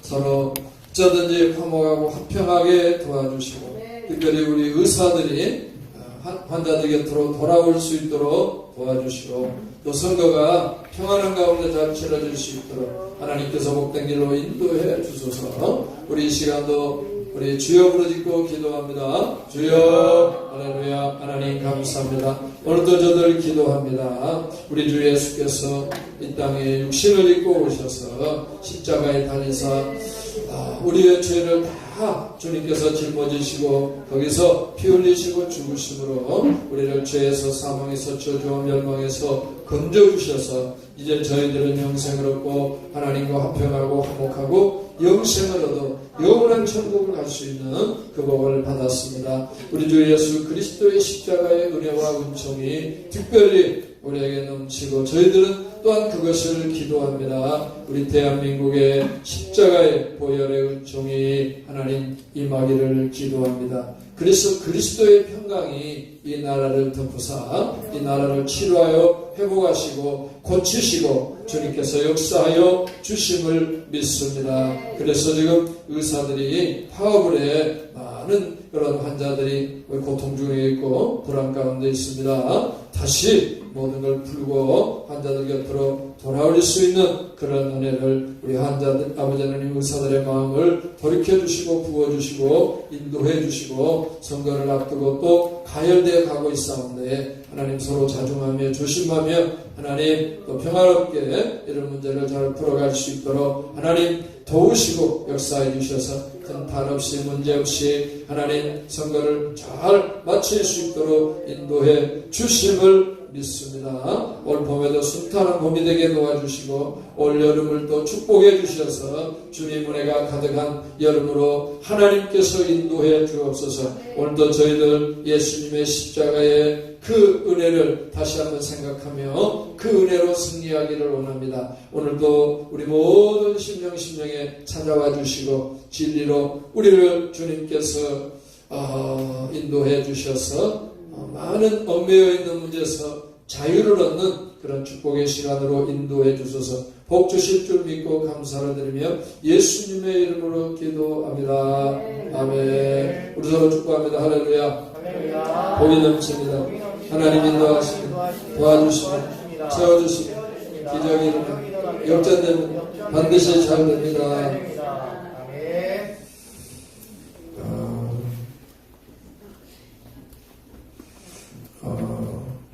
서로 어쩌든지 화목하고 화평하게 도와주시고 특별히 우리 의사들이 환자들 곁으로 돌아올 수 있도록 도와주시고 또 선거가 평안한 가운데 잘 치러질 수 있도록 하나님께서 복된 길로 인도해 주소서. 우리 이 시간도 우리 주여 부르짖고 기도합니다. 주여. 할렐루야. 하나님 감사합니다. 오늘도 저들 기도합니다. 우리 주 예수께서 이 땅에 육신을 입고 오셔서 십자가에 달리사 우리의 죄를 다 주님께서 짊어지시고 거기서 피 흘리시고 죽으심으로 우리를 죄에서 사망에서 저주와 멸망에서 건져주셔서 이제 저희들은 영생을 얻고 하나님과 화평하고 화목하고 영생을 얻어 영원한 천국을 갈 수 있는 그 복을 받았습니다. 우리 주 예수 그리스도의 십자가의 은혜와 은총이 특별히 우리에게 넘치고 저희들은 또한 그것을 기도합니다. 우리 대한민국의 십자가의 보혈의 은총이 하나님 임하기를 기도합니다. 그래서 그리스도의 평강이 이 나라를 덮으사 이 나라를 치료하여 회복하시고 고치시고 주님께서 역사하여 주심을 믿습니다. 그래서 지금 의사들이 파업을 해 많은 그런 환자들이 고통 중에 있고 불안 가운데 있습니다. 다시 모든 걸 풀고 환자들 곁으로 돌아올 수 있는 그런 은혜를 우리 환자들, 아버지 하나님 의사들의 마음을 돌이켜주시고 부어주시고 인도해주시고 선거를 앞두고 또 가열되어 가고 있사온데 하나님 서로 자중하며 조심하며 하나님 또 평화롭게 이런 문제를 잘 풀어갈 수 있도록 하나님 도우시고 역사해 주셔서 탄 없이 문제 없이 하나님 선거를 잘 마칠 수 있도록 인도해 주심을 믿습니다. 올 봄에도 순탄한 봄이 되게 도와주시고 올 여름을 또 축복해 주셔서 주님 은혜가 가득한 여름으로 하나님께서 인도해 주옵소서. 오늘도 저희들 예수님의 십자가의 그 은혜를 다시 한번 생각하며 그 은혜로 승리하기를 원합니다. 오늘도 우리 모든 심령에 찾아와 주시고 진리로 우리를 주님께서 인도해 주셔서 많은 얽매여 있는 문제에서 자유를 얻는 그런 축복의 시간으로 인도해 주소서. 복 주실 줄 믿고 감사를 드리며 예수님의 이름으로 기도합니다. 아멘. 우리 서로 축복합니다. 할렐루야. 복이 넘칩니다. 하나님 인도하시고 도와주시고 세워주시고 기적이 일어나고 역전되면 반드시 잘 됩니다.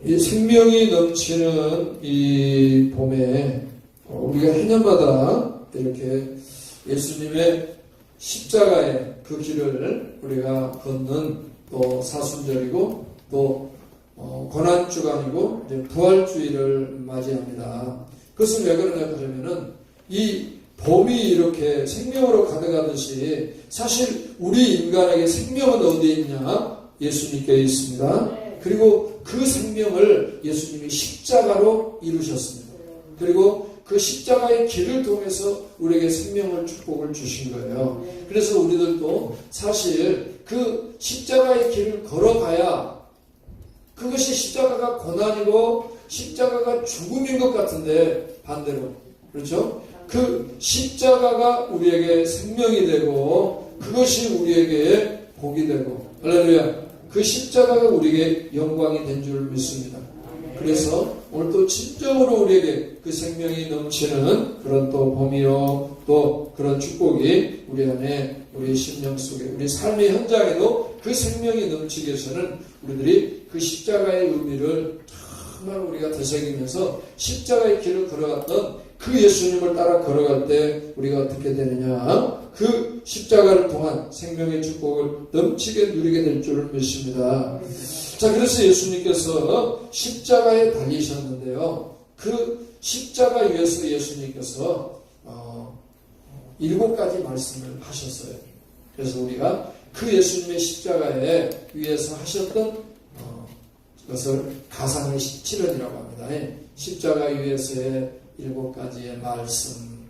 이 생명이 넘치는 이 봄에 우리가 해년마다 이렇게 예수님의 십자가의 그 길을 우리가 걷는 또 사순절이고 또 고난주간이고 부활주의를 맞이합니다. 그것은 왜 그러냐 하면은 이 봄이 이렇게 생명으로 가득하듯이 사실 우리 인간에게 생명은 어디에 있냐? 예수님께 있습니다. 그리고 그 생명을 예수님이 십자가로 이루셨습니다. 그리고 그 십자가의 길을 통해서 우리에게 생명을 축복을 주신 거예요. 그래서 우리들도 사실 그 십자가의 길을 걸어가야 그것이 십자가가 고난이고 십자가가 죽음인 것 같은데 반대로 그렇죠? 그 십자가가 우리에게 생명이 되고 그것이 우리에게 복이 되고 할렐루야. 그 십자가가 우리에게 영광이 된 줄 믿습니다. 그래서 오늘 또 진정으로 우리에게 그 생명이 넘치는 그런 또 봄이요 또 그런 축복이 우리 안에 우리 심령 속에 우리 삶의 현장에도 그 생명이 넘치게 해서는 우리들이 그 십자가의 의미를 정말 우리가 되새기면서 십자가의 길을 걸어갔던 그 예수님을 따라 걸어갈 때 우리가 어떻게 되느냐? 그 십자가를 통한 생명의 축복을 넘치게 누리게 될 줄을 믿습니다. 자, 그래서 예수님께서 십자가에 달리셨는데요. 그 십자가 위에서 예수님께서 7가지 말씀을 하셨어요. 그래서 우리가 그 예수님의 십자가에 위에서 하셨던 그것을 가상의 실현이라고 합니다. 십자가 위에서의 7가지의 말씀.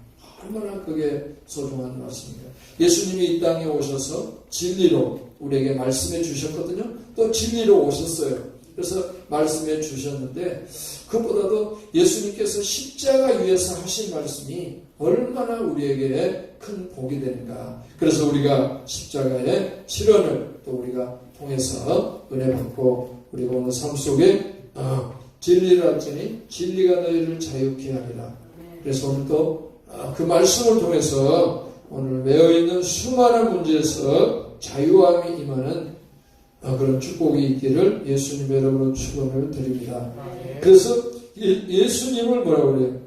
얼마나 그게 소중한 말씀입니다. 예수님이 이 땅에 오셔서 진리로 우리에게 말씀해 주셨거든요. 또 진리로 오셨어요. 그래서 말씀해 주셨는데 그것보다도 예수님께서 십자가 위에서 하신 말씀이 얼마나 우리에게 큰 복이 되는가. 그래서 우리가 십자가의 실현을 또 우리가 통해서 은혜 받고 우리가 오늘 삶 속에 진리라 하더니 진리가 너희를 자유케 하리라. 그래서 오늘 또 그 말씀을 통해서 오늘 매여있는 수많은 문제에서 자유함이 임하는 그런 축복이 있기를 예수님의 이름으로 축원을 드립니다. 그래서 예수님을 뭐라고 그래요?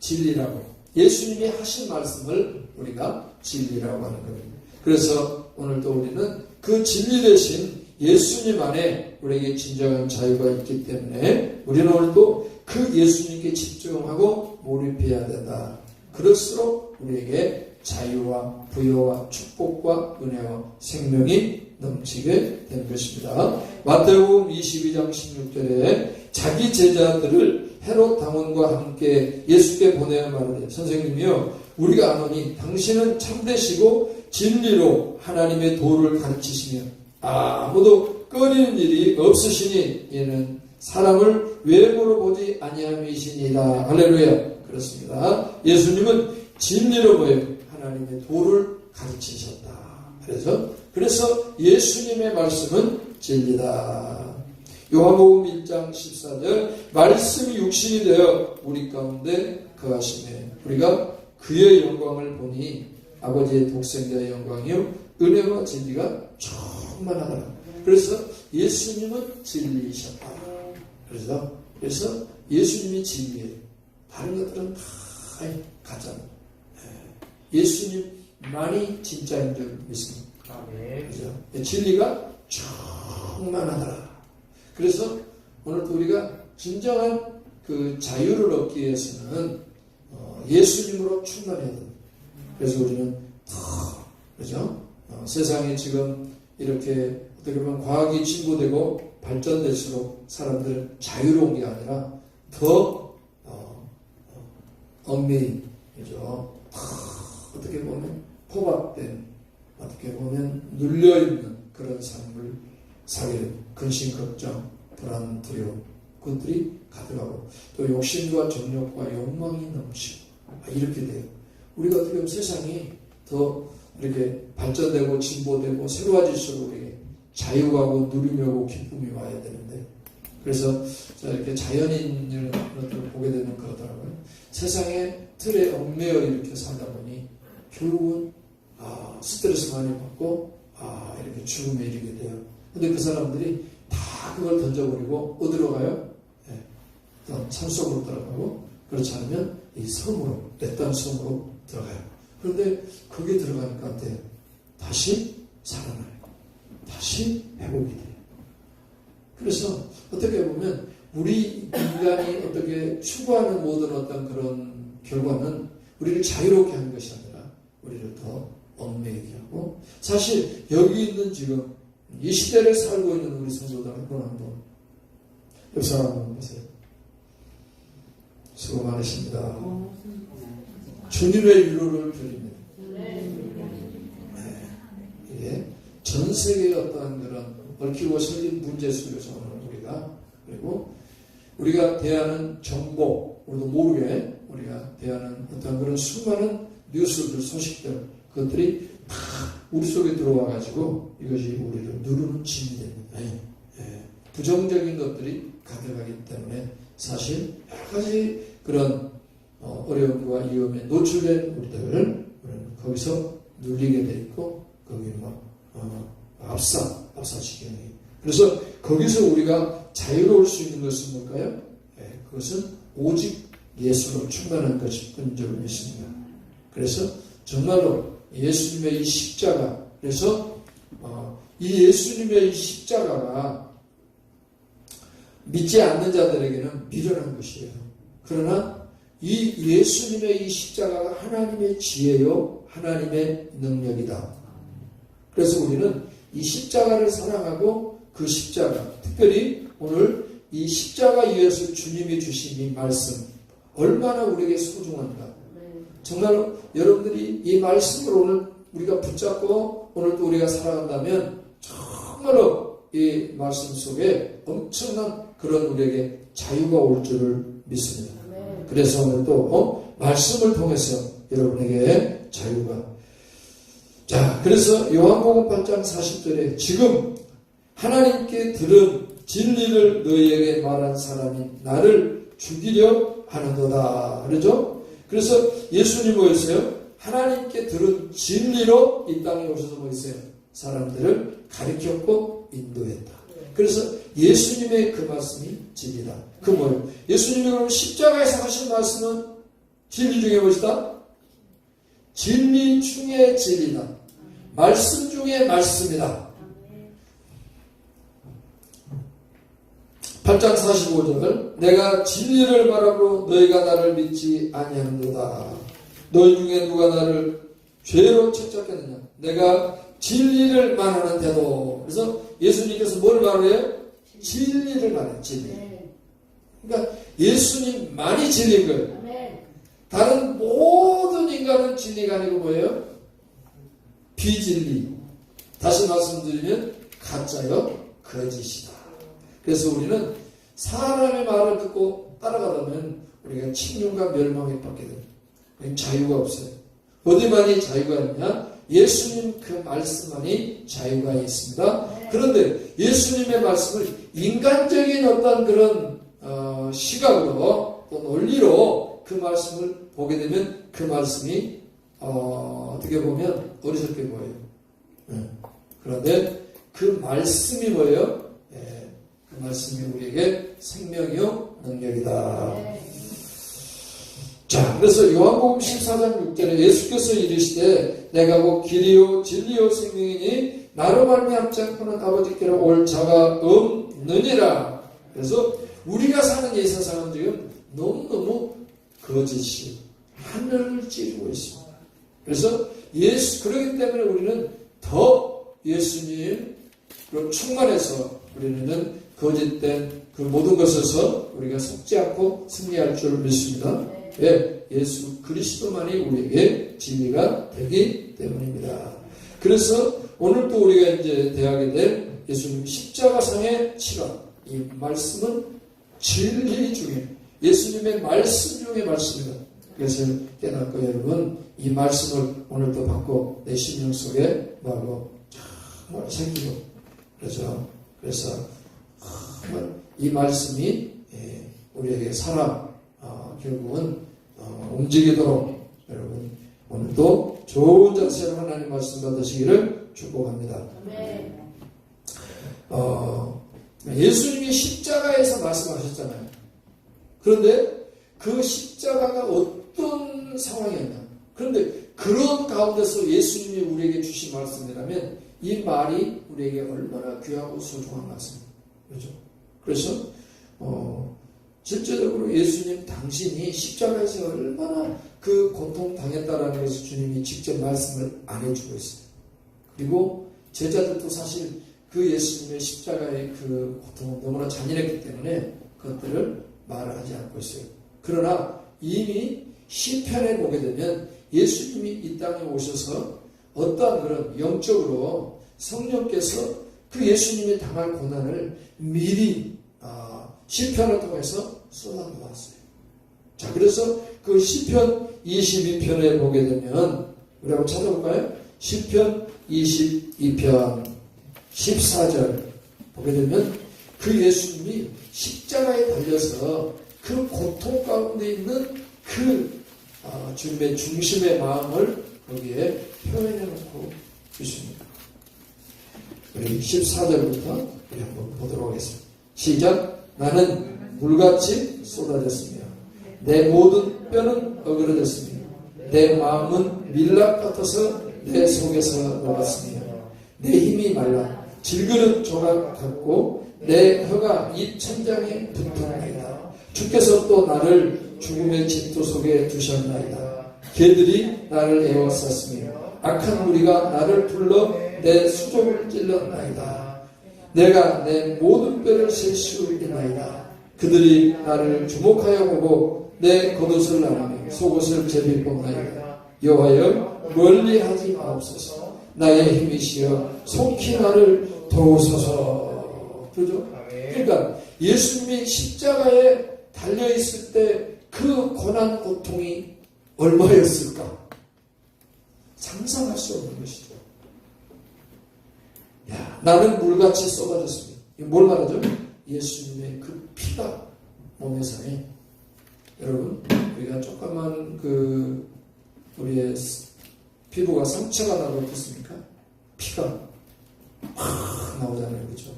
진리라고. 예수님이 하신 말씀을 우리가 진리라고 하는 겁니다. 그래서 오늘도 우리는 그 진리 대신 예수님 안에 우리에게 진정한 자유가 있기 때문에 우리는 오늘도 그 예수님께 집중하고 몰입해야 된다. 그럴수록 우리에게 자유와 부여와 축복과 은혜와 생명이 넘치게 되는 것입니다. 마태복음 22장 16절에 자기 제자들을 헤롯 당원과 함께 예수께 보내어 말하되 선생님이여 우리가 아노니 당신은 참되시고 진리로 하나님의 도를 가르치시며 아무도 꺼리는 일이 없으시니 이는 사람을 외모로 보지 아니함이시니라. 할렐루야. 그렇습니다. 예수님은 진리로 뭐예요? 하나님의 도를 가르치셨다. 그래서 예수님의 말씀은 진리다. 요한복음 1장 14절 말씀이 육신이 되어 우리 가운데 거하시매 우리가 그의 영광을 보니 아버지의 독생자의 영광이요 은혜와 진리가 충만하더라. 그래서 예수님은 진리이셨다. 그래서 예수님이 진리예요. 다른 것들은 다 가짜입니다. 예수님만이 진짜인 줄 믿습니다. 그죠? 진리가 충만하더라. 그래서 오늘도 우리가 진정한 그 자유를 얻기 위해서는 예수님으로 충만해야 됩니다. 그래서 우리는 더 그죠? 세상에 지금 이렇게 어떻게 보면 과학이 진보되고 발전될수록 사람들 자유로운 게 아니라 더 얽매인, 그죠? 어떻게 보면 포박된, 어떻게 보면 눌려있는 그런 삶을 살게 됩니다. 근심, 걱정, 불안, 두려움, 그것들이 가득하고 또 욕심과 정욕과 욕망이 넘치고 이렇게 돼요. 우리가 어떻게 보면 세상이 더 이렇게 발전되고 진보되고 새로워질수록 우리에게 자유하고 누리며고 기쁨이 와야 되는데 그래서 이렇게 자연인을 보게 되면 그러더라고요. 세상의 틀에 얽매여 이렇게 살다 보니 결국은 스트레스 많이 받고 이렇게 죽음에 이르게 돼요. 근데 그 사람들이 다 그걸 던져버리고 어디로 가요? 산속으로 들어가고 그렇지 않으면 이 섬으로 랫단 섬으로 들어가요. 그런데 거기에 들어가니까 어때요? 다시 살아나요. 다시 회복이 돼요. 그래서 어떻게 보면 우리 인간이 어떻게 추구하는 모든 어떤 그런 결과는 우리를 자유롭게 하는 것이 아니라 우리를 더 얽매이게 하고 사실 여기 있는 지금 이 시대를 살고 있는 우리 성도들 한번 옆 사람 한번 보세요. 수고 많으십니다. 주님의 위로를 드립니다. 이게 전 세계의 어떠한 그런 얽히고 설린 문제 속에서 우리가 그리고 우리가 대하는 정보 우리도 모르게 우리가 대하는 어떤 그런 수많은 뉴스들 소식들 그것들이 다 우리 속에 들어와 가지고 이것이 우리를 누르는 짐이 됩니다. 부정적인 것들이 가득하기 때문에 사실 여러 가지 그런 어려움과 위험에 노출된 우리는 거기서 눌리게 돼 있고 거기 막 압사시키는 거예요. 그래서 거기서 우리가 자유로울 수 있는 것은 뭘까요? 그것은 오직 예수로 충만한 것인 줄 믿습니다. 그래서 정말로 예수님의 이 십자가 그래서 이 예수님의 이 십자가가 믿지 않는 자들에게는 미련한 것이에요. 그러나 이 예수님의 이 십자가가 하나님의 지혜요 하나님의 능력이다. 그래서 우리는 이 십자가를 사랑하고 그 십자가 특별히 오늘 이 십자가 위에서 주님이 주신 이 말씀 얼마나 우리에게 소중한가. 정말 여러분들이 이 말씀을 오늘 우리가 붙잡고 오늘도 우리가 살아간다면 정말로 이 말씀 속에 엄청난 그런 우리에게 자유가 올 줄을 믿습니다. 그래서 오늘 또 말씀을 통해서 여러분에게 자유가. 자, 그래서 요한복음 8장 40절에 지금 하나님께 들은 진리를 너희에게 말한 사람이 나를 죽이려 하는도다. 그러죠? 그래서 예수님 뭐였어요? 하나님께 들은 진리로 이 땅에 오셔서 뭐였어요? 사람들을 가르쳤고 인도했다. 그래서 예수님의 그 말씀이 진리다. 그 뭐예요? 예수님이 그럼 십자가에서 하신 말씀은 진리 중에 무엇이다? 진리 중에 진리다. 말씀 중에 말씀이다. 8장 45절 내가 진리를 말하고 너희가 나를 믿지 아니하는도다. 너희 중에 누가 나를 죄로 책잡겠느냐. 내가 진리를 말하는데도. 그래서 예수님께서 뭘 말해요? 진리를 말해요. 진리. 그러니까 예수님만이 진리인 거예요. 다른 모든 인간은 진리가 아니고 뭐예요? 비진리. 다시 말씀드리면 가짜요 거짓이다. 그래서 우리는 사람의 말을 듣고 따라가다면 우리가 침륜과 멸망에 받게 됩니다. 자유가 없어요. 어디만이 자유가 있냐? 예수님 그 말씀만이 자유가 있습니다. 그런데 예수님의 말씀을 인간적인 어떤 그런 시각으로 또 논리로 그 말씀을 보게 되면 그 말씀이 어떻게 보면 어리석게 보여요. 그런데 그 말씀이 뭐예요? 그 말씀이 우리에게 생명이요 능력이다. 자, 그래서 요한복음 14장 6절에 예수께서 이르시되 내가 곧 길이요 진리요 생명이니 나로 말미암지 않고는 아버지께로 올 자가 없느니라. 그래서 우리가 사는 이 세상은 지금 너무너무 거짓이 하늘을 찌르고 있습니다. 그래서 그렇기 때문에 우리는 더 예수님으로 충만해서 우리는 거짓된 그 모든 것에서 우리가 속지 않고 승리할 줄 믿습니다. 왜? 예수 그리스도만이 우리에게 진리가 되기 때문입니다. 그래서 오늘 또 우리가 이제 대하게 될 예수님 십자가상의 실험, 이 말씀은 진리 중에 예수님의 말씀 중에 말씀이다. 그래서 깨닫고 여러분 이 말씀을 오늘도 받고 내 심령 속에 뭐하고 정말 새기고 그래서 정말 이 말씀이 우리에게 결국은 움직이도록 여러분 오늘도 좋은 자세로 하나님 말씀 받으시기를 축복합니다. 예수님이 십자가에서 말씀하셨잖아요. 그런데 그 십자가가 어떤 상황이었나? 그런데 그런 가운데서 예수님이 우리에게 주신 말씀이라면 이 말이 우리에게 얼마나 귀하고 소중한 말씀입니다. 그렇죠? 그래서 실제적으로 예수님 당신이 십자가에서 얼마나 그 고통 당했다라는 것을 주님이 직접 말씀을 안 해주고 있어요. 그리고 제자들도 사실 그 예수님의 십자가의 그 고통은 너무나 잔인했기 때문에 그것들을 말을 하지 않고 있어요. 그러나 이미 시편에 보게 되면 예수님이 이 땅에 오셔서 어떠한 그런 영적으로 성령께서 그 예수님이 당할 고난을 미리 시편을 통해서 쏟아놓았어요. 자, 그래서 그 시편 22편에 보게 되면 우리 한번 찾아볼까요? 시편 22편 14절 보게 되면 그 예수님이 십자가에 달려서 그 고통 가운데 있는 그 주님의 중심의 마음을 거기에 표현해 놓고 있습니다. 우리 14절부터 우리 한번 보도록 하겠습니다. 시작. 나는 물같이 쏟아졌으며 내 모든 뼈는 어그러졌으며 내 마음은 밀랍 같아서 내 속에서 녹았으며 내 힘이 말라 질그릇 조각 같고 내 혀가 입 천장에 붙었나이다. 주께서 또 나를 죽음의 진토 속에 두셨나이다. 개들이 나를 에워쌌으며 악한 무리가 나를 불러 내 수족을 찔렀나이다. 내가 내 모든 뼈를 셀 수 있나이다. 그들이 나를 주목하여 보고 내 겉옷을 나누며 속옷을 제비 뽑나이다. 여호와여 멀리하지 마옵소서. 나의 힘이시여 속히 나를 도우소서. 그죠? 그러니까 예수님이 십자가에 달려있을 때 그 고난 고통이 얼마였을까? 상상할 수 없는 것이죠. 야, 나는 물같이 쏟아졌습니다. 이게 뭘 말하죠? 예수님의 그 피가 몸에서에, 여러분, 우리가 조그만 우리의 피부가 상처가 나고 어떻습니까? 피가 막 나오잖아요. 그죠?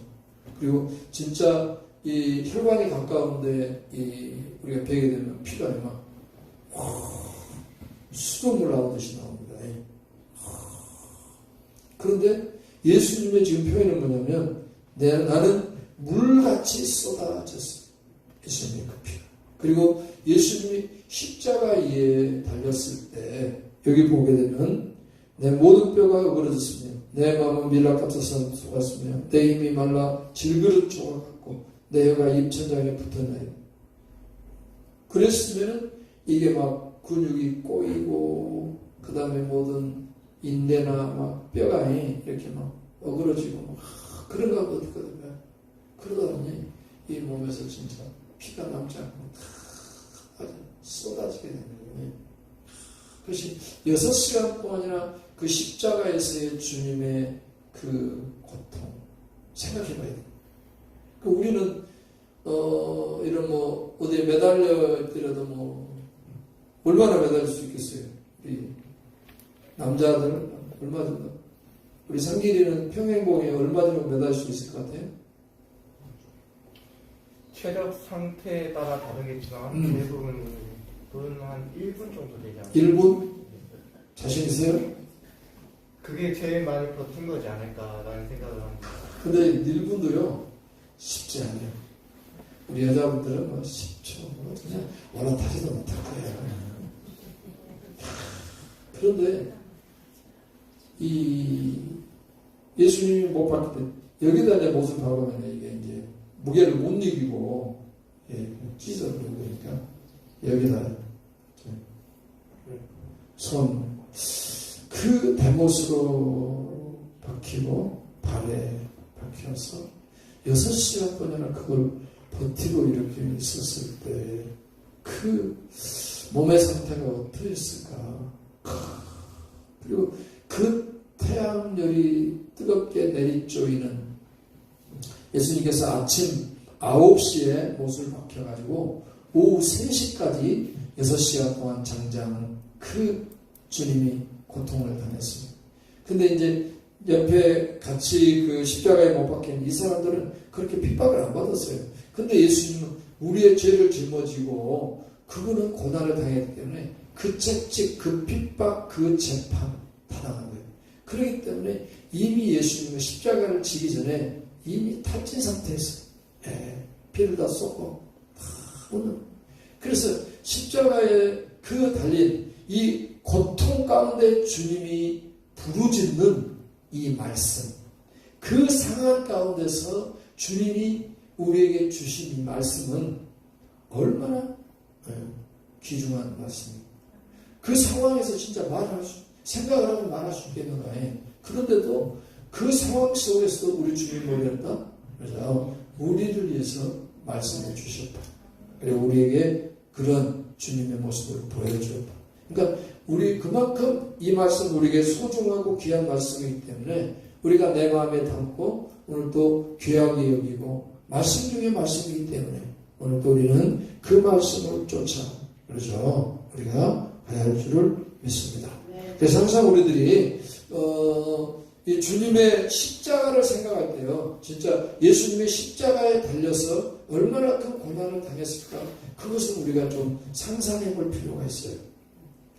그리고 진짜 이 혈관이 가까운데 우리가 베게 되면 피가 막 수돗물 나오듯이 나옵니다. 그런데 예수님의 지금 표현은 뭐냐면 나는 물같이 쏟아졌어요. 예수님의 그 피가. 그리고 예수님이 십자가에 달렸을 때 여기 보게 되면 내 모든 뼈가 으그러졌으며 내 마음은 밀랍같아서 속았으며 내 힘이 말라 질그릇조각 같고 내 혀가 입천장에 붙었나요. 그랬으면 이게 막 근육이 꼬이고 그 다음에 모든 인대나 막 뼈가 이렇게 막 어그러지고 막 그런 거 같거든요. 그러더니 이 몸에서 진짜 피가 남지 않고 아주 쏟아지게 되는 거예요. 그것이 6시간 동안이나 그 십자가에서의 주님의 그 고통 생각해 봐야 돼요. 우리는 이런 어디에 매달려 있더라도 얼마나 매달릴 수 있겠어요? 우리 남자들 얼마 정도? 우리 상길이는 평행봉에 얼마 정도 매달릴 수 있을 것 같아요? 체력 상태에 따라 다르겠지만 대부분 한 1분 정도 되지 않나요? 1분? 자신 있어요? 그게 제일 많이 버틴 거지 않을까라는 생각을 합니다. 근데 1분도요 쉽지 않아요. 우리 여자분들은 10초 그냥 올라타지도 못할 거예요. 그런데 이 예수님이 못 봤을 때 여기다 내 못을 박으면 이게 이제 무게를 못 이기고 찢어버리고 그러니까 여기다 손 그 대못으로 박히고 발에 박혀서 6시간 동안 그걸 버티고 이렇게 있었을 때 그 몸의 상태가 어떠했을까. 그리고 그 태양열이 뜨겁게 내리쪼이는 예수님께서 아침 9시에 못을 박혀가지고 오후 3시까지 6시간 동안 장장 그 주님이 고통을 당했습니다. 근데 이제 옆에 같이 그 십자가에 못 박힌 이 사람들은 그렇게 핍박을 안 받았어요. 근데 예수님은 우리의 죄를 짊어지고 그분은 고난을 당했기 때문에 그 채찍, 그 핍박, 그 재판 다 당한 거예요. 그렇기 때문에 이미 예수님은 십자가를 지기 전에 이미 탈진 상태였어요. 피를 다 쏟고 다 오는. 그래서 십자가에 그 달린 이 고통 가운데 주님이 부르짖는 이 말씀, 그 상황 가운데서 주님이 우리에게 주신 이 말씀은 얼마나 귀중한 말씀입니다. 그 상황에서 진짜 생각을 하고 말할 수 있겠는가. 그런데도 그 상황 속에서도 우리 주님이 뭐랬다? 그래서 우리를 위해서 말씀해 주셨다. 그리고 우리에게 그런 주님의 모습을 보여주었다. 그러니까 우리 그만큼 이 말씀 우리에게 소중하고 귀한 말씀이기 때문에 우리가 내 마음에 담고 오늘 또 귀하게 여기고 말씀 중에 말씀이기 때문에 오늘 또 우리는 그 말씀을 쫓아 그렇죠. 우리가 가야 할 줄을 믿습니다. 그래서 항상 우리들이 이 주님의 십자가를 생각할 때요, 진짜 예수님의 십자가에 달려서 얼마나 큰 고난을 당했을까, 그것은 우리가 좀 상상해 볼 필요가 있어요.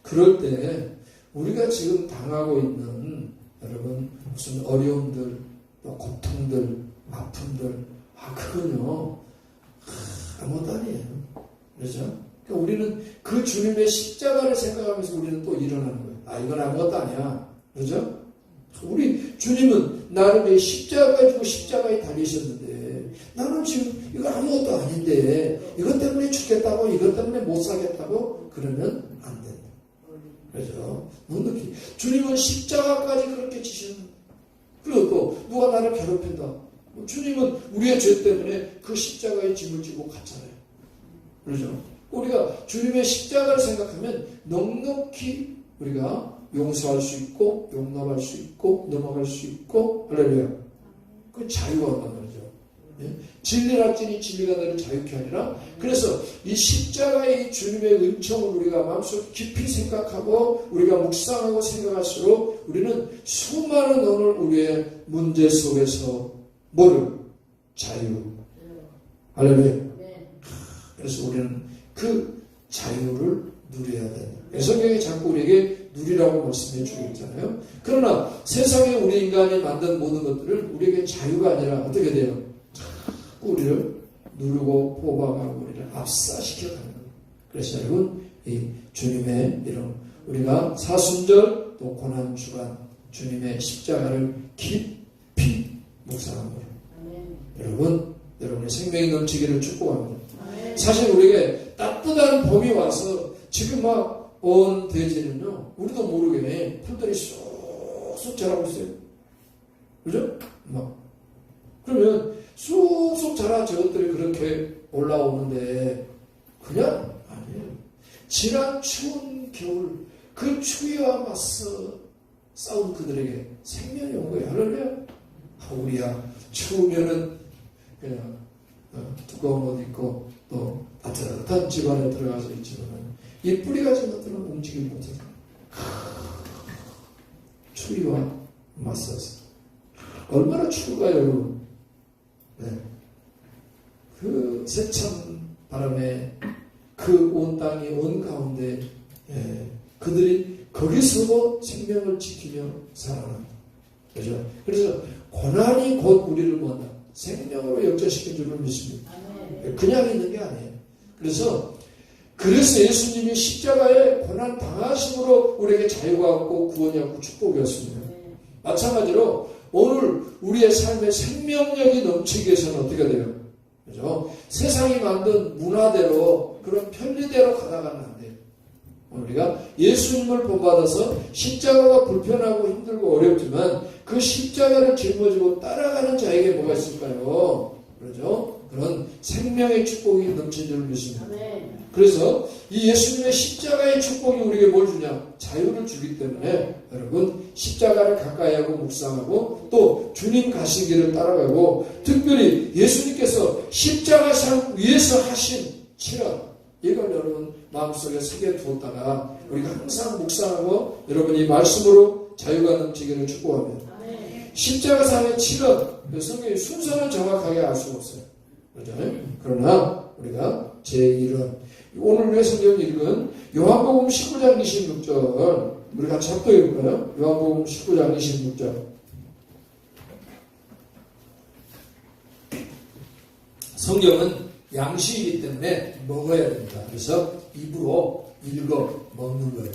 그럴 때 우리가 지금 당하고 있는 여러분 무슨 어려움들, 또 고통들, 아픔들, 그건요 아무것도 아니에요. 그렇죠? 그러니까 우리는 그 주님의 십자가를 생각하면서 우리는 또 일어나는 거예요. 이건 아무것도 아니야. 그렇죠? 우리 주님은 나를 왜 십자가에 주고 십자가에 달리셨는데 나는 지금 이거 아무것도 아닌데 이것 때문에 죽겠다고, 이것 때문에 못 사겠다고 그러면 안 된다. 그렇죠? 넉넉히 주님은 십자가까지 그렇게 지셨는데, 그리고 또 누가 나를 괴롭힌다, 주님은 우리의 죄 때문에 그 십자가의 짐을 지고 갔잖아요. 그렇죠? 우리가 주님의 십자가를 생각하면 넉넉히 우리가 용서할 수 있고 용납할 수 있고 넘어갈 수 있고 할렐루야. 그 자유가 온단 말이죠. 예? 진리랄지니 진리가 너를 자유케 하리라. 그래서 이 십자가의 주님의 은총을 우리가 마음속 깊이 생각하고 우리가 묵상하고 생각할수록 우리는 수많은 오늘 우리의 문제 속에서 뭐를? 자유. 할렐루야. 그래서 우리는 그 자유를 누려야 된다. 성경이 자꾸 우리에게 누리라고 말씀해 주고 있잖아요. 그러나 세상에 우리 인간이 만든 모든 것들을 우리에게 자유가 아니라 어떻게 돼요? 자꾸 우리를 누르고 뽑아가고 우리를 압사시켜가는 거예요. 그래서 여러분 이 주님의 이런 우리가 사순절 또 고난주간 주님의 십자가를 깊이 묵상하는 거예요. 여러분의 생명이 넘치기를 축복합니다. 사실 우리에게 따뜻한 봄이 와서 지금 막 온 대지는요, 우리도 모르게 풀들이 쑥쑥 자라고 있어요. 그죠? 막. 그러면 쑥쑥 자란 저것들이 그렇게 올라오는데, 그냥 아니에요. 지난 추운 겨울, 그 추위와 맞서 싸운 그들에게 생명이 온 거예요. 할렐루야. 우리야, 추우면은 그냥 두꺼운 옷 입고 또 따뜻한 집 안에 들어가서 있지만 이 뿌리 가진 것들은 움직이지 못해서 추위와 맞서서 얼마나 추울까요, 여러분? 네. 그 세찬 바람에 그 온 땅이 온 가운데 그들이 거기서도 생명을 지키며 살아난다. 그죠? 그래서 고난이 곧 우리를 뭔가 생명으로 역전시킨 줄을 믿습니다. 그냥 있는 게 아니에요. 그래서 예수님이 십자가에 고난 당하심으로 우리에게 자유가 없고 구원이 없고 축복이었습니다. 마찬가지로 오늘 우리의 삶의 생명력이 넘치기 위해서는 어떻게 돼요? 그죠? 세상이 만든 문화대로 그런 편리대로 가다가는 안 돼요. 우리가 예수님을 본받아서 십자가가 불편하고 힘들고 어렵지만 그 십자가를 짊어지고 따라가는 자에게 뭐가 있을까요? 그렇죠? 그런 생명의 축복이 넘친 줄 믿습니다. 그래서 이 예수님의 십자가의 축복이 우리에게 뭘 주냐? 자유를 주기 때문에 여러분 십자가를 가까이 하고 묵상하고 또 주님 가신 길을 따라가고 특별히 예수님께서 십자가상 위에서 하신 치료 이걸 여러분 마음속에 새겨 두었다가 우리가 항상 묵상하고 여러분이 말씀으로 자유가 넘치기를 축복합니다. 십자가상의 치료 성경의 순서는 정확하게 알 수가 없어요. 그렇잖아요? 그러나 우리가 제1은 오늘 우리의 성경 읽은 요한복음 19장 26절 우리 같이 합독해 볼까요? 요한복음 19장 26절 성경은 양식이기 때문에 먹어야 됩니다. 그래서 입으로 읽어 먹는 거예요.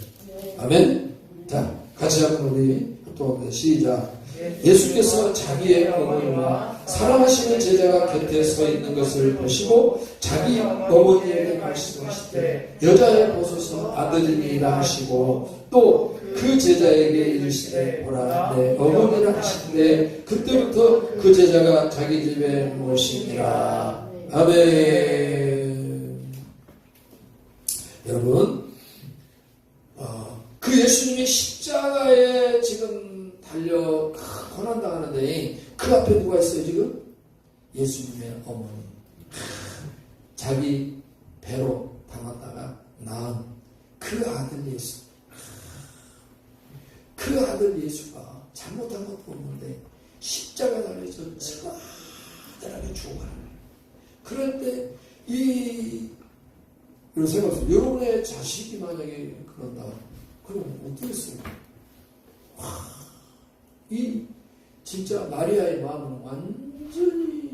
아멘? 자, 같이 한번 우리 합독합니다. 시작. 예수께서 자기의 어머니와 사랑하시는 제자가 곁에 서 있는 것을 보시고 자기 어머니에게 말씀하시되 여자의 보소서 아들이니라 하시고 또 그 제자에게 이르시되 보라 내 어머니라 하시는데 그때부터 그 제자가 자기 집에 모시니라. 아멘. 여러분 그 예수님이 십자가에 지금 달려 고난당하는데 그 앞에 누가 있어요 지금? 예수님의 어머니. 자기 배로 담았다가 낳은 그 아들 예수. 그 아들 예수가 잘못한 것도 없는데 십자가 달려서 처절하게 죽어가는 거예요. 그럴 때 이런 생각을 여러분의 자식이 만약에 그런다 그럼 어떻겠어요? 이 진짜 마리아의 마음은 완전히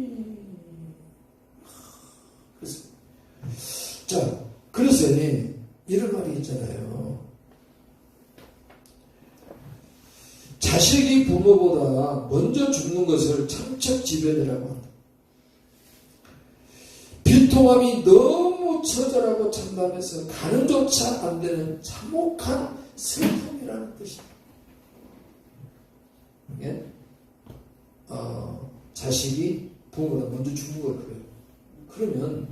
그래서 이런 말이 있잖아요. 자식이 부모보다 먼저 죽는 것을 참척지변이라고 한다. 비통함이 너무 처절하고 참담해서 가늠조차 안 되는 참혹한 슬픔이라는 뜻이다. 자식이 부모보다 먼저 죽는 걸 그래요. 그러면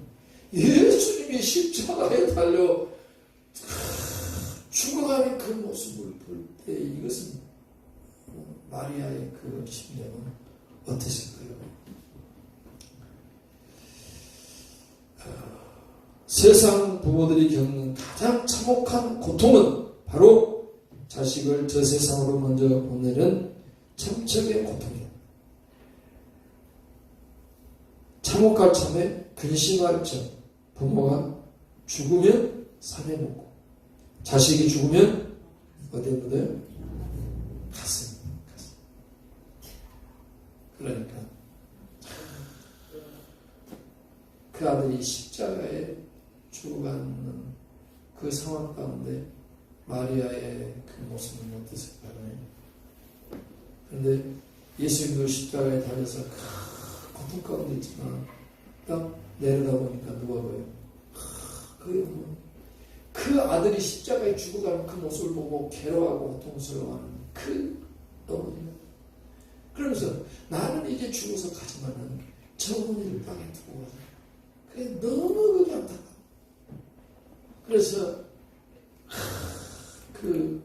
예수님이 십자가에 달려 죽어가는 그 모습을 볼 때 이것은 마리아의 그 심정은 어땠을까요? 세상 부모들이 겪는 가장 참혹한 고통은 바로 자식을 저 세상으로 먼저 보내는 참척의 고통이에요. 참혹할 참에 근심할 점. 부모가 죽으면 산에 묻고 자식이 죽으면 어디에 묻어요? 가슴. 그러니까 그 아들이 십자가에 죽어가는 그 상황 가운데 마리아의 그 모습은 어땠을까요? 그런데 예수님도 십자가에 달려서 고통 가운데 있지만 딱 내려다보니까 누가 보여요? 그 아들이 십자가에 죽어가는 그 모습을 보고 괴로워하고 고통스러워하는 그 어머니. 그러면서 나는 이제 죽어서 가지만은 저 어머니를 땅에 두고 가자. 그게 너무 그게 안타까워. 그래서 그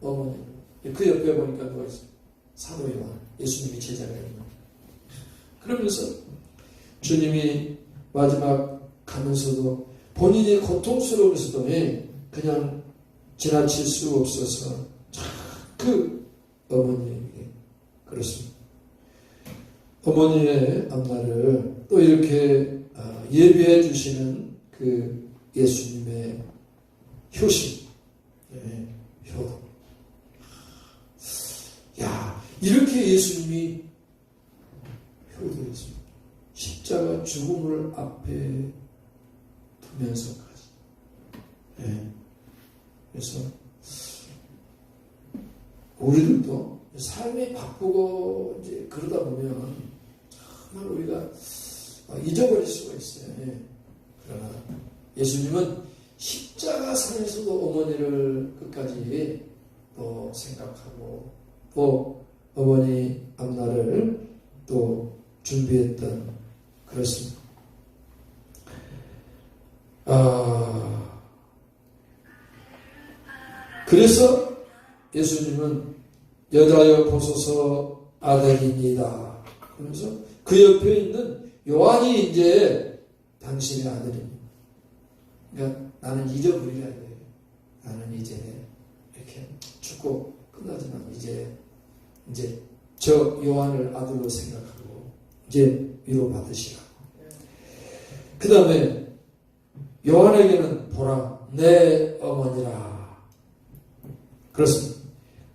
어머니, 그 옆에 보니까 누가 있어요? 사도 요한, 예수님이 제자가 있는. 그러면서 주님이 마지막 가면서도 본인이 고통스러우면서도 그냥 지나칠 수 없어서 그 어머니에게 그렇습니다. 어머니의 앞날을 또 이렇게 예비해 주시는 그 예수님의 효심, 효도. 야, 이렇게 예수님이 효도했습니다. 십자가 죽음을 앞에 두면서까지. 그래서 우리들도 삶이 바쁘고 이제 그러다 보면 정말 우리가 잊어버릴 수가 있어요. 그러나 예수님은 십자가상에서도 어머니를 끝까지 또 생각하고 또 어머니 앞날을 또 준비했던 그렇습니다. 그래서 예수님은 여자여 보소서 아들입니다. 그러면서 그 옆에 있는 요한이 이제 당신의 아들입니다. 그러니까 나는 잊어버리라 해요. 나는 이제 이렇게 죽고 끝나지만 이제 저 요한을 아들로 생각하고 이제 위로받으시라고. 그 다음에 요한에게는 보라 내 어머니라. 그렇습니다.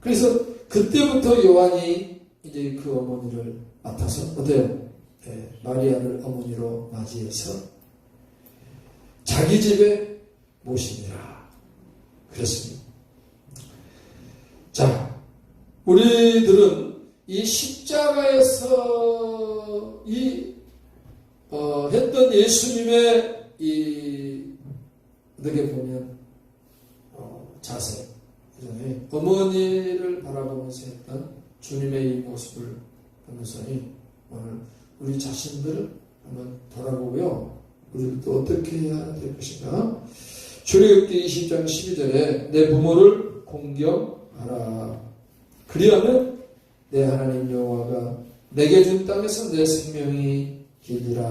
그래서 그때부터 요한이 이제 그 어머니를 맡아서 어때요? 마리아를 어머니로 맞이해서 자기 집에 모십니다. 그렇습니다. 자, 우리들은 이 십자가에서 했던 예수님의 어떻게 보면 자세, 어머니를 바라보면서 했던 주님의 이 모습을 보면서 오늘 우리 자신들을 한번 돌아보고요. 우리도 어떻게 해야 될 것인가? 출애굽기 20장 12절에 내 부모를 공경하라. 그리하면 내 하나님 여호와가 내게 준 땅에서 내 생명이 길리라.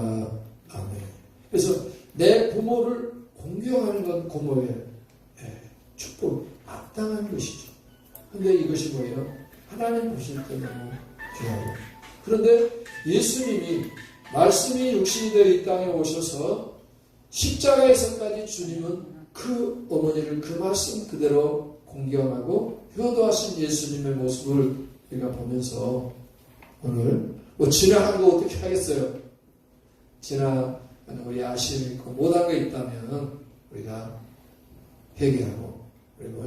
아멘. 그래서 내 부모를 공경하는 건 고모의 축복, 마땅한 것이죠. 근데 이것이 뭐예요? 하나님 보실 때 너무 귀하고. 그런데 예수님이 말씀이 육신이 되어 이 땅에 오셔서 십자가에서까지 주님은 그 어머니를 그 말씀 그대로 공경하고 효도하신 예수님의 모습을 우리가 보면서 오늘 지나간 거 어떻게 하겠어요? 지나간 우리 아쉬움이 있고 못한 게 있다면 우리가 회개하고 그리고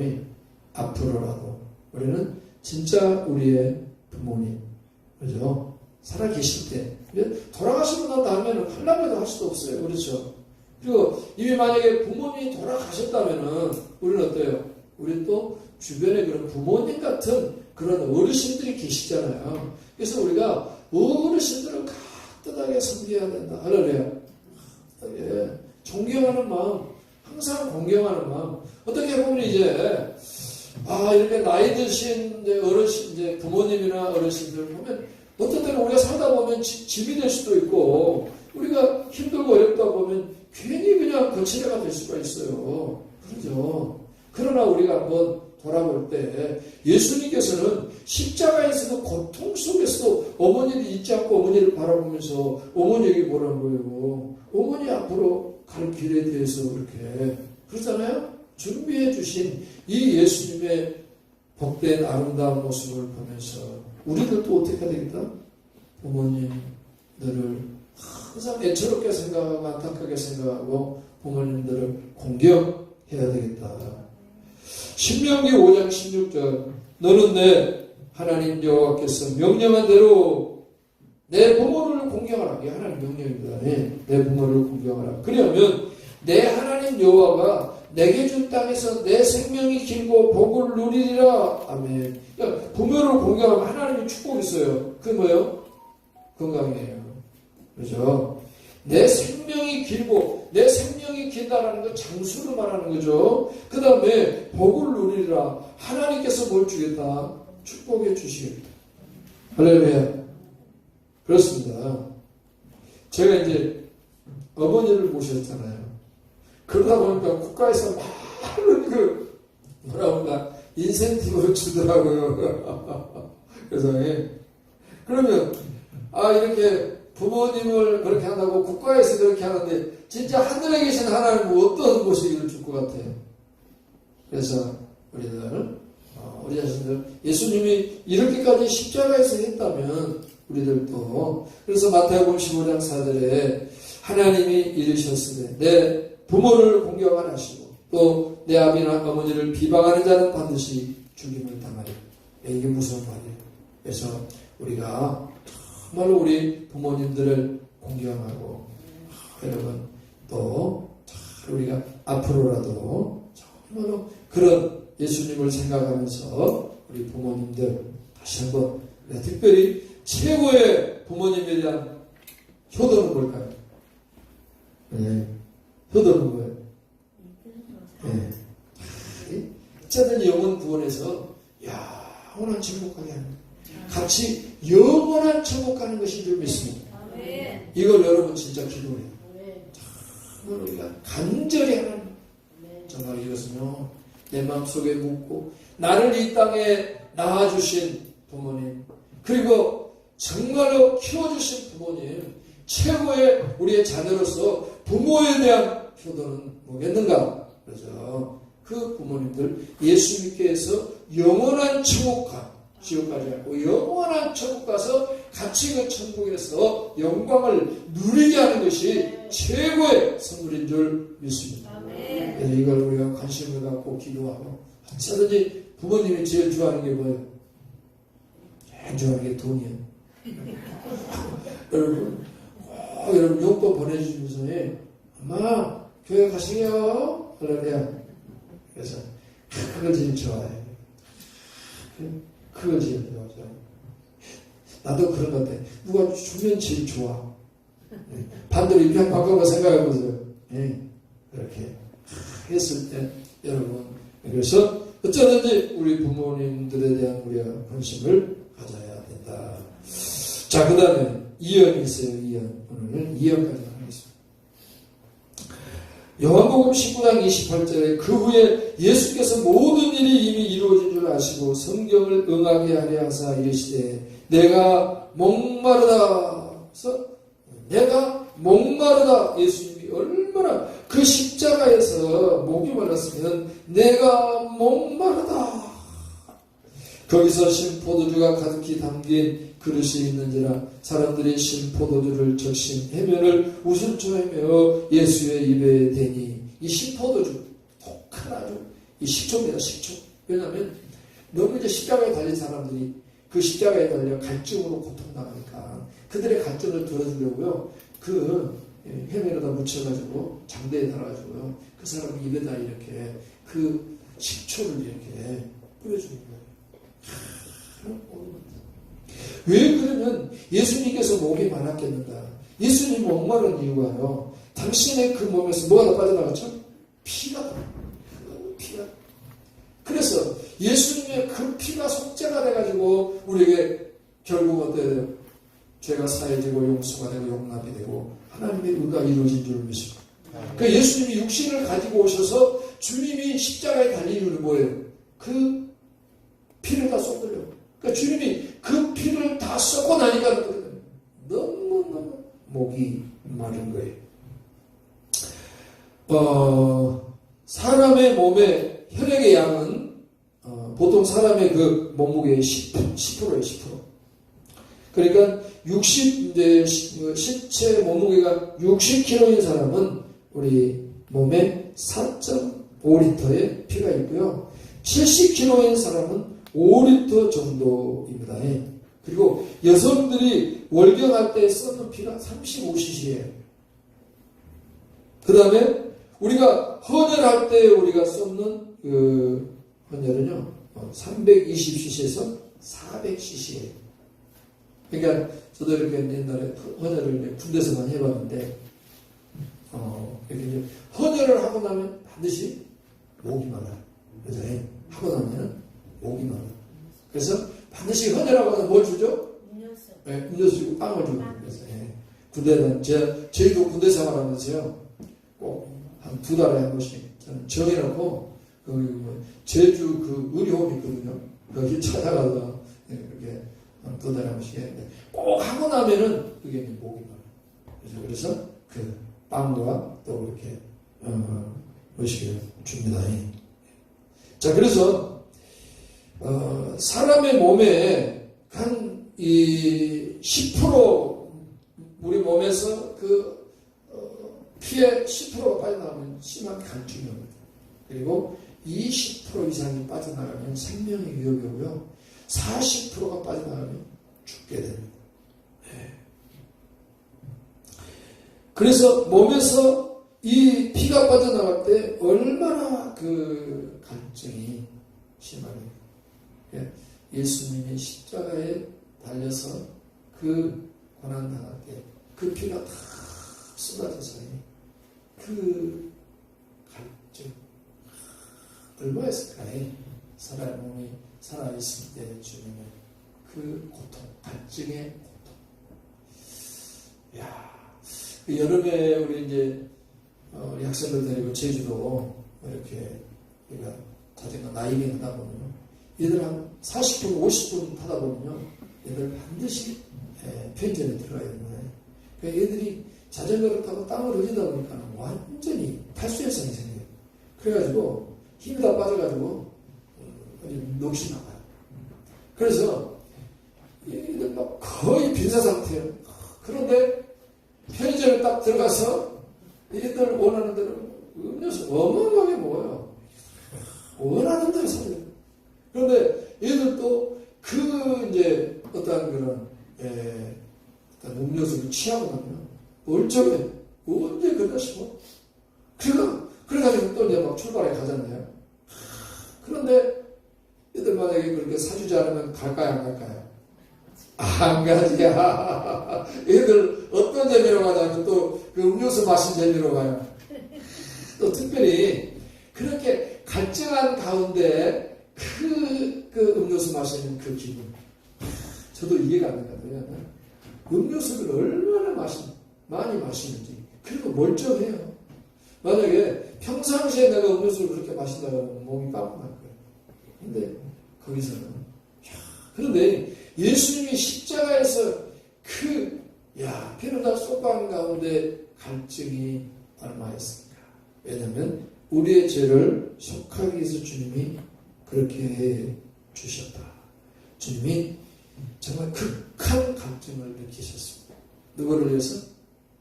앞으로라도 우리는 진짜 우리의 부모님, 그죠? 살아 계실 때, 돌아가시고 난 다음에는 하려고 할 수도 없어요. 그렇죠? 그리고 이미 만약에 부모님이 돌아가셨다면은 우리는 어때요? 우리 또 주변에 그런 부모님 같은 그런 어르신들이 계시잖아요. 그래서 우리가 어르신들을 가뜩하게 섬겨야 된다. 할렐루야. 존경하는 마음, 항상 공경하는 마음. 어떻게 보면 이제 이렇게 나이 드신 이제 어르신, 이제 부모님이나 어르신들 보면 어떤 때는 우리가 살다 보면 짐이 될 수도 있고 우리가 힘들고 어렵다 보면 괜히 그냥 거치대가 될 수가 있어요. 그렇죠. 그러나 우리가 한번 돌아볼 때 예수님께서는 십자가에서도 고통 속에서도 어머니를 잊지 않고 어머니를 바라보면서 어머니에게 뭐라는 거예요? 어머니 앞으로 갈 길에 대해서 그렇게 그렇잖아요? 준비해 주신 이 예수님의 복된 아름다운 모습을 보면서 우리들도 어떻게 해야 되겠다? 부모님들을 항상 애처롭게 생각하고 안타깝게 생각하고 부모님들을 공경해야 되겠다. 신명기 5장 16절 너는 내 하나님 여호와께서 명령한 대로 내 부모를 공경하라. 이게 하나님 명령입니다. 내 부모를 공경하라. 그러면 내 하나님 여호와가 내게 준 땅에서 내 생명이 길고 복을 누리리라. 아멘. 그러니까 부모를 공경하면 하나님이 축복이 있어요. 그게 뭐예요? 건강이에요. 그렇죠? 내 생명이 길고 내 생명이 길다라는 건 장수를 말하는 거죠. 그 다음에 복을 누리리라. 하나님께서 뭘 주겠다? 축복해 주시겠다. 할렐루야. 그렇습니다. 제가 이제 어머니를 모셨잖아요. 그러다 보니까 국가에서 많은 인센티브를 주더라고요. 그래서 그러면 이렇게 부모님을 그렇게 한다고 국가에서 그렇게 하는데 진짜 하늘에 계신 하나님은 어떤 모습을 줄 것 같아요? 그래서 우리들 우리 자신들 예수님이 이렇게까지 십자가에서 했다면 우리들도 그래서 마태복음 15장 4절에 하나님이 이르셨으되 내 부모를 공경을 하시고 또 내 아비나 어머니를 비방하는 자는 반드시 죽임을 당하리라. 이게 무슨 말이에요? 그래서 우리가 정말로 우리 부모님들을 공경하고 여러분 또 우리가 앞으로라도 정말로 그런 예수님을 생각하면서 우리 부모님들 다시 한번 특별히 최고의 부모님에 대한 효도는 뭘까요? 효도는 뭐예요? 어쩌든지 영혼 구원해서 영원한 천국 가게 하는 같이 영원한 천국 가는 것인 줄 믿습니다. 이걸 여러분 진짜 기도해요. 정말 우리가 간절히 하는 정말 이것은요 내 마음속에 묻고 나를 이 땅에 낳아주신 부모님 그리고 정말로 키워주신 부모님 최고의 우리의 자녀로서 부모에 대한 효도는 뭐겠는가? 그래서 그 부모님들 예수 믿게 해서 영원한 천국 가 지옥까지 가고 영원한 천국 가서 같이 그 천국에서 영광을 누리게 하는 것이 최고의 선물인 줄 믿습니다. 그래서 이걸 우리가 관심을 갖고 기도하고 어쩌든지 부모님이 제일 좋아하는 게 뭐예요? 제일 좋아하는 게 돈이에요. 여러분 용돈 보내주시면서 엄마 교회 가시게요. 그러래요. 그래서 그걸 제일 좋아해요. 그걸 제일 좋아해요. 나도 그런 것 같아. 누가 주면 제일 좋아. 반대로 입장 바꿔서 생각해보세요. 그렇게 했을 때 여러분 그래서 어쩌든지 우리 부모님들에 대한 우리가 관심을 가져야 된다. 자, 그 다음에 2연이 있어요. 2연. 오늘은 2연까지 하겠습니다. 요한복음 19장 28절에 그 후에 예수께서 모든 일이 이미 이루어진 줄 아시고 성경을 응하게 하려 하사 이르시되 내가 목마르다. 내가 목마르다. 예수님이 얼마나 그 십자가에서 목이 말랐으면 내가 목마르다. 거기서 신포도주가 가득히 담긴 그릇이 있는지라 사람들이 신포도주를 적신 해면을 웃음조이며 예수의 입에 대니 이 신포도주 독한 아주 이 식초입니다. 식초. 왜냐하면 너무 이제 십자가에 달린 사람들이 그 십자가에 달려 갈증으로 고통당하니까 그들의 갈증을 들어주려고요 그 해면에다 묻혀가지고 장대에 달아가지고요 그 사람 입에다 이렇게 그 식초를 이렇게 뿌려주는 거예요. 왜 그러면 예수님께서 목이 많았겠는가? 예수님이 목마른 이유가요. 당신의 그 몸에서 뭐가 다 빠져나갔죠? 피가. 그래서 예수님의 그 피가 속죄가 돼가지고 우리에게 결국 어때야 돼요? 죄가 사해지고 용서가 되고 용납이 되고 하나님의 의가 이루어진 줄 믿으시고. 그러니까 예수님이 육신을 가지고 오셔서 주님이 십자가에 달린 이유는 뭐예요? 그 피를 다 쏟으려. 그러니까 주님이 그 피를 다 쏟고 나니까 너무너무 목이 마른 거예요. 사람의 몸에 혈액의 양은 보통 사람의 그 몸무게의 10%예요. 10%. 그러니까 신체 몸무게가 60kg인 사람은 우리 몸에 4.5리터의 피가 있고요. 70kg인 사람은 5리터 정도입니다. 그리고 여성들이 월경할 때 쓰는 피가 35cc예요. 그 다음에 우리가 헌혈할 때 우리가 쏟는 그 헌혈은요 320cc에서 400cc예요. 그러니까 저도 이렇게 옛날에 헌혈을 군대에서만 해봤는데 이렇게 이제 헌혈을 하고 나면 반드시 목이 말라요. 그죠? 하고 나면 목이 말라요. 그래서 반드시 헌혈하고 나면 뭘 주죠? 음료수. 네, 음료수 주고 빵을 주고 그래서 군대는 저희도 군대 생활하면서요 꼭 한 2달에 한 번씩 저는 정해놓고 제주 그 의료원 있거든요. 거기 찾아가서 이렇게 한 2달에 한 번씩 했는데 꼭 하고 나면은 그게 목이 말라요. 그래서 그 빵과 또 이렇게 의식을 줍니다. 자, 그래서 사람의 몸에 한 이 10% 우리 몸에서 그 피의 10%가 빠져나가면 심한 갈증이 옵니다. 그리고 20% 이상이 빠져나가면 생명의 위협이 오고요. 40%가 빠져나가면 죽게 됩니다. 그래서 몸에서 이 피가 빠져나갈 때 얼마나 그 갈증이 심하게 예수님이 십자가에 달려서 그 고난당할 때 그 피가 다 쏟아져서 그 갈증 얼마였을까요? 사람의 몸이 살아있을 때 주님의 그 고통, 갈증의 고통. 그 여름에 우리 이제 우리 학생들 데리고 제주도 이렇게 우리가 자전거 나이빙 하다 보면요. 얘들 한 40분, 50분 타다 보면요. 얘들 반드시 편의점에 들어가야 되는 거예요. 그러니까 얘들이 자전거를 타고 땀을 흘리다 보니까 완전히 탈수현상이 생겨요. 그래가지고 힘이 다 빠져가지고 넋이 나가요. 그래서 얘들 막 거의 빈사 상태예요. 그런데 편의점에 딱 들어가서 얘들 원하는 대로 음료수 어마어마하게 먹어요. 원하는 대로 사요. 그런데 얘들도 그 이제 어떤 그런 어떤 음료수를 취하고 나면 멀쩡해. 언제 그러다 싶어? 그래가지고 또 이제 막 출발해 가잖아요. 그런데 얘들 만약에 그렇게 사주지 않으면 갈까요, 안 갈까요? 안 가지. 얘들 어떤 재미로 가냐면 또 그 음료수 마신 재미로 가요. 또 특별히 그렇게 갈증한 가운데 그 음료수 마시는 그 기분. 저도 이해가 안 되거든요. 음료수를 얼마나 많이 마시는지. 그리고 멀쩡해요. 만약에 평상시에 내가 음료수를 그렇게 마신다고 하면 몸이 빵빵할 거예요. 근데 거기서는 그런데 예수님이 십자가에서 피를 다 쏟아간 가운데 갈증이 얼마였습니까? 왜냐하면 우리의 죄를 속하기 위해서 주님이 그렇게 해 주셨다. 주님이 정말 극한 갈증을 느끼셨습니다. 누구를 위해서?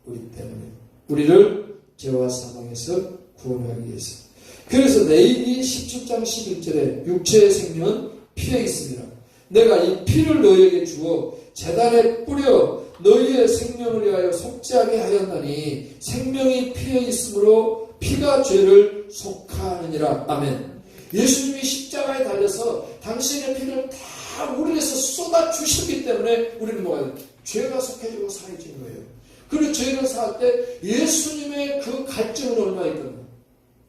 우리 때문에. 우리를 죄와 사망에서 구원하기 위해서. 그래서 레위기 17장 11절에 육체의 생명은 피에 있습니다. 내가 이 피를 너희에게 주어 제단에 뿌려 너희의 생명을 위하여 속죄하게 하였나니 생명이 피에 있으므로 피가 죄를 속하느니라. 아멘. 예수님이 십자가에 달려서 당신의 피를 다 우리 위해서 쏟아 주셨기 때문에 우리는 뭐가 돼요? 죄가 속해지고 사해진 거예요. 그리고 죄를 사할 때 예수님의 그 갈증은 얼마나 있거든요.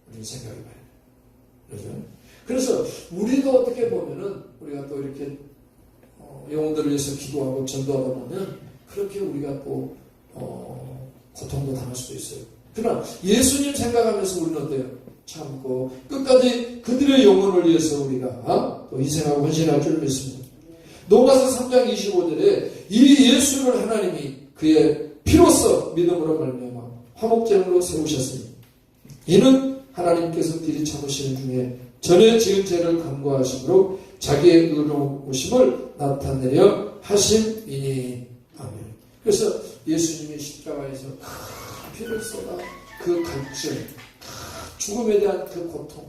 우리는 생각해봐야 돼요. 그렇죠? 그래서 우리도 어떻게 보면은 우리가 또 이렇게 영혼들을 위해서 기도하고 전도하다 보면 그렇게 우리가 또 고통도 당할 수도 있어요. 그러나 예수님 생각하면서 우리는 어때요? 참고 끝까지 그들의 영혼을 위해서 우리가 또 희생하고 헌신할 줄 믿습니다. 로마서 3장 25절에 이 예수를 하나님이 그의 피로써 믿음으로 말미암아 화목제물로 세우셨으니 이는 하나님께서 길이 참으시는 중에 전에 지은 죄를 간과하심으로 자기의 의로우심을 나타내려 하심이니. 아멘. 그래서 예수님이 십자가에서 피를 쏟아 그 갈증, 죽음에 대한 그 고통,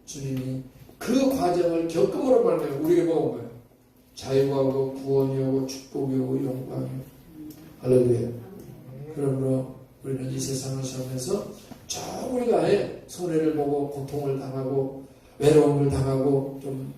주님이 그 과정을 겪음으로 말미암아 우리에게 뭐가 온 거예요? 자유가 오고 구원이 오고 축복이 오고 영광이 오고. 할렐루야. 그러므로 우리는 이 세상을 살면서 저 우리가 손해를 보고 고통을 당하고 외로움을 당하고 좀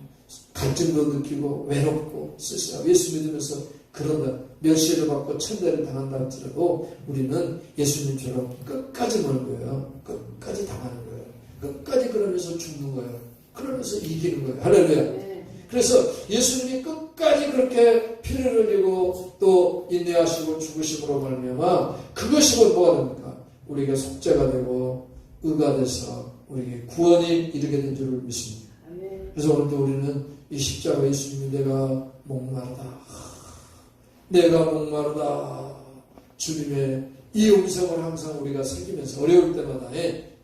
갈증도 느끼고 외롭고 쓸쓸하고 예수 믿으면서 그런다 멸시를 받고 천대를 당한다 할지라도 우리는 예수님처럼 끝까지 모는 거예요. 끝까지 당하는 거예요. 끝까지 그러면서 죽는 거예요. 그러면서 이기는 거예요. 할렐루야. 그래서 예수님이 끝까지 그렇게 피를 흘리고 또 인내하시고 죽으심으로 말미암아 그것이 뭐가 됩니까? 우리에게 속죄가 되고 의가 돼서 우리에게 구원이 이르게 된 줄을 믿습니다. 그래서 오늘도 우리는 이 십자가 예수님이 내가 목마르다. 내가 목마르다. 주님의 이 음성을 항상 우리가 새기면서 어려울 때마다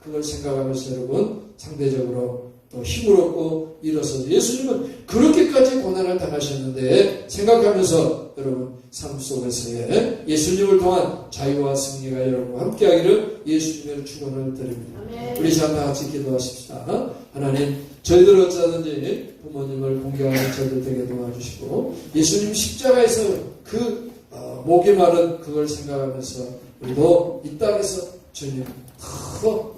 그걸 생각하면서 여러분 상대적으로 또 힘을 얻고 일어서서 예수님은 그렇게까지 고난을 당하셨는데 생각하면서 여러분 삶 속에서의 예수님을 통한 자유와 승리가 여러분과 함께하기를 예수님의 축원을 드립니다. 우리 자 다 같이 기도하십시다. 하나님 저희들 어쩌든지 부모님을 공경하는 저희들 되게 도와주시고 예수님 십자가에서 그 목이 마른 그걸 생각하면서 우리도 이 땅에서 주님 더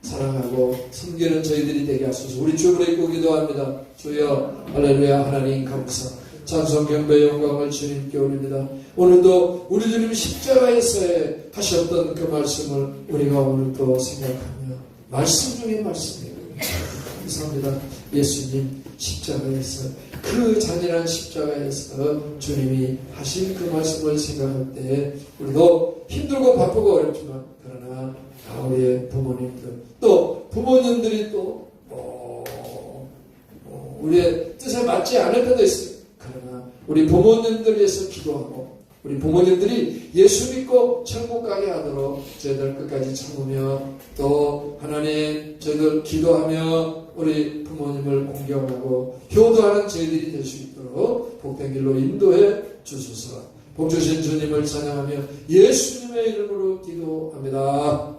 사랑하고 섬기는 저희들이 되게 하소서. 우리 주를 입고 기도합니다. 주여 할렐루야. 하나님 감사 찬송 경배 영광을 주님께 올립니다. 오늘도 우리 주님 십자가에서 하셨던 그 말씀을 우리가 오늘도 생각하며 말씀 중에 말씀이에요. 감사합니다. 예수님 십자가에서 그 잔인한 십자가에서 주님이 하신 그 말씀을 생각할 때 우리도 힘들고 바쁘고 어렵지만 그러나 우리의 부모님들 또 부모님들이 또 우리의 뜻에 맞지 않을 때도 있어요. 그러나 우리 부모님들 위해서 기도하고 우리 부모님들이 예수 믿고 천국 가게 하도록 저희들 끝까지 참으며 또 하나님 저희들 기도하며 우리 부모님을 공경하고 효도하는 저희들이 될 수 있도록 복된 길로 인도해 주소서. 복 주신 주님을 찬양하며 예수님의 이름으로 기도합니다.